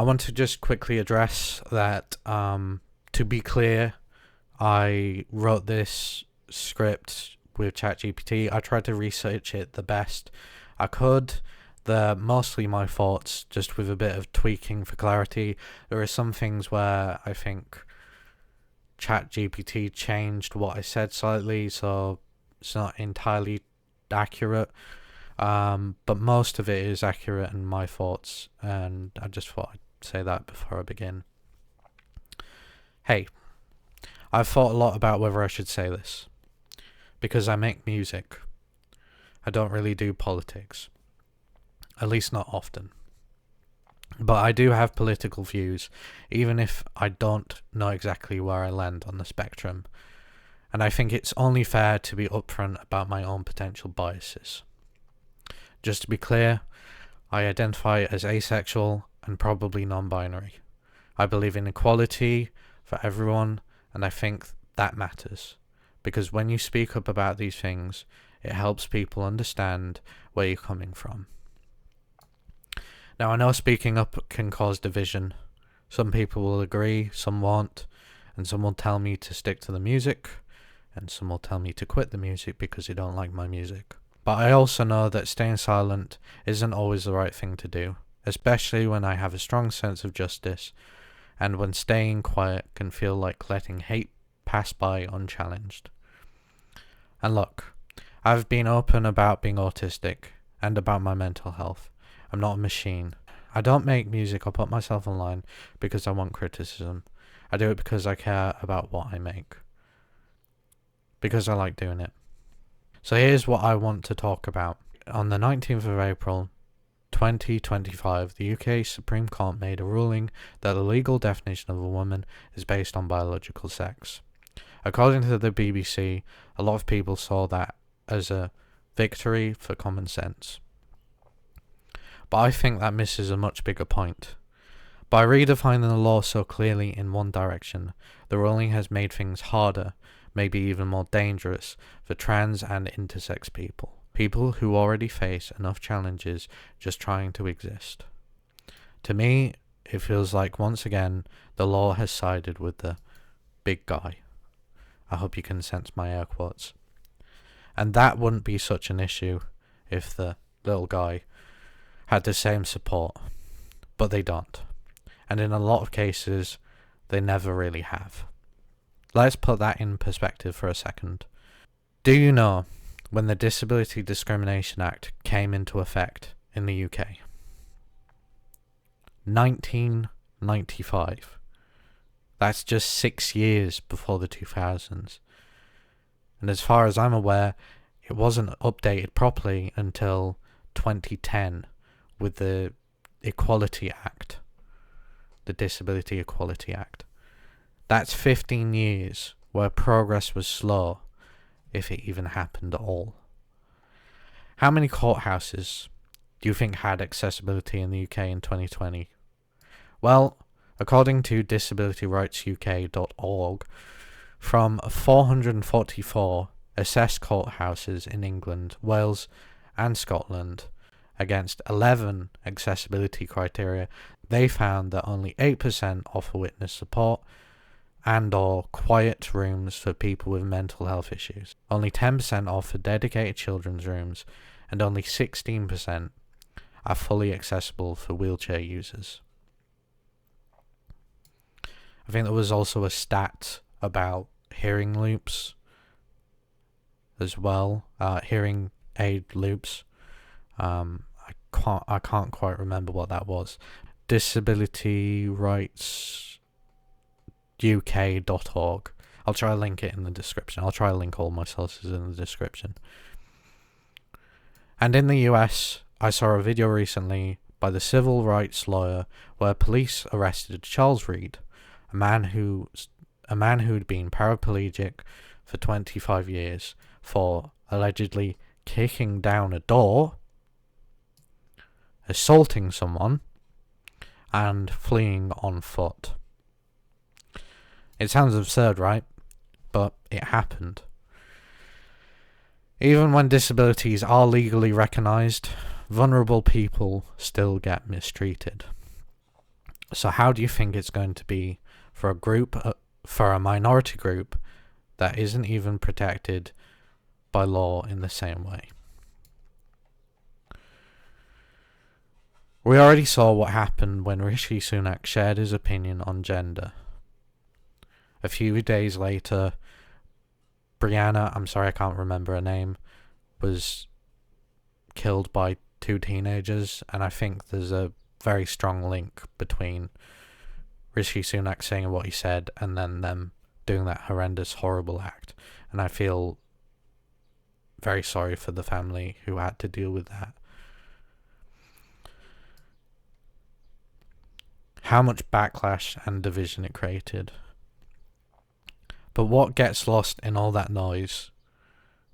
I want to just quickly address that, to be clear, I wrote this script with ChatGPT. I tried to research it the best I could. They're mostly my thoughts, just with a bit of tweaking for clarity. There are some things where I think ChatGPT changed what I said slightly, so it's not entirely accurate. But most of it is accurate in my thoughts, and I just thought I'd say that before I begin. Hey, I've thought a lot about whether I should say this, because I make music. I don't really do politics, at least not often. But I do have political views, even if I don't know exactly where I land on the spectrum. And I think it's only fair to be upfront about my own potential biases. Just to be clear, I identify as asexual and probably non-binary. I believe in equality for everyone, and I think that matters. Because when you speak up about these things, it helps people understand where you're coming from. Now, I know speaking up can cause division. Some people will agree, some won't, and some will tell me to stick to the music, and some will tell me to quit the music because they don't like my music. But I also know that staying silent isn't always the right thing to do, especially when I have a strong sense of justice, and when staying quiet can feel like letting hate pass by unchallenged. And look, I've been open about being autistic and about my mental health. I'm not a machine. I don't make music or put myself online because I want criticism. I do it because I care about what I make. Because I like doing it. So here's what I want to talk about. On the 19th of April, 2025, the UK Supreme Court made a ruling that the legal definition of a woman is based on biological sex. According to the BBC, a lot of people saw that as a victory for common sense. But I think that misses a much bigger point. By redefining the law so clearly in one direction, the ruling has made things harder, maybe even more dangerous, for trans and intersex people. People who already face enough challenges just trying to exist. To me, it feels like once again, the law has sided with the big guy. I hope you can sense my air quotes. And that wouldn't be such an issue if the little guy had the same support, but they don't. And in a lot of cases, they never really have. Let's put that in perspective for a second. Do you know when the Disability Discrimination Act came into effect in the UK? 1995. That's just 6 years before the 2000s. And as far as I'm aware, it wasn't updated properly until 2010 with the Equality Act, the Disability Equality Act. That's 15 years where progress was slow, if it even happened at all. How many courthouses do you think had accessibility in the UK in 2020? Well, according to disabilityrightsuk.org, from 444 assessed courthouses in England, Wales and Scotland, against 11 accessibility criteria, they found that only 8% offer witness support and or quiet rooms for people with mental health issues. Only 10% offer dedicated children's rooms, and only 16% are fully accessible for wheelchair users. I think there was also a stat about hearing loops as well, hearing aid loops. I can't quite remember what that was. disabilityrightsuk.org. I'll try to link it in the description. I'll try to link all my sources in the description. And in the US, I saw a video recently by the civil rights lawyer where police arrested Charles Reed, a man who'd been paraplegic for 25 years for allegedly kicking down a door, assaulting someone, and fleeing on foot. It sounds absurd, right? But it happened. Even when disabilities are legally recognised, vulnerable people still get mistreated. So how do you think it's going to be for a minority group that isn't even protected by law in the same way? We already saw what happened when Rishi Sunak shared his opinion on gender. A few days later, Brianna, I'm sorry I can't remember her name, was killed by two teenagers, and I think there's a very strong link between Rishi Sunak saying what he said and then them doing that horrendous, horrible act. And I feel very sorry for the family who had to deal with that. How much backlash and division it created. But what gets lost in all that noise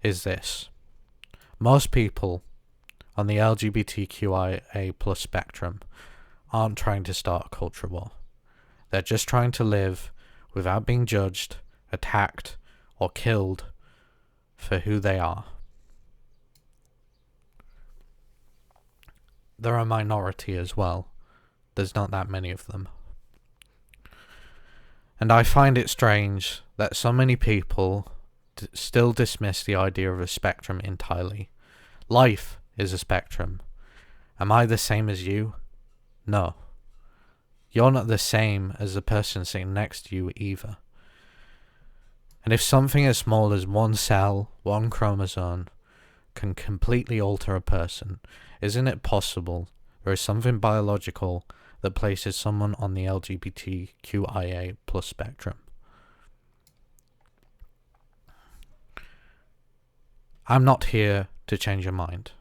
is this. Most people on the LGBTQIA plus spectrum aren't trying to start a culture war. They're just trying to live without being judged, attacked, or killed for who they are. They're a minority as well. There's not that many of them. And I find it strange that so many people still dismiss the idea of a spectrum entirely. Life is a spectrum. Am I the same as you? No. You're not the same as the person sitting next to you either. And if something as small as one cell, one chromosome, can completely alter a person, isn't it possible there is something biological that places someone on the LGBTQIA plus spectrum? I'm not here to change your mind.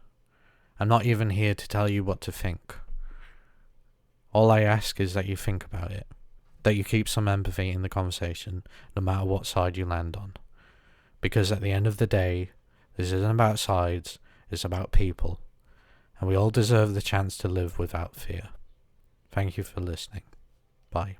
I'm not even here to tell you what to think. All I ask is that you think about it, that you keep some empathy in the conversation, no matter what side you land on. Because at the end of the day, this isn't about sides, it's about people. And we all deserve the chance to live without fear. Thank you for listening. Bye.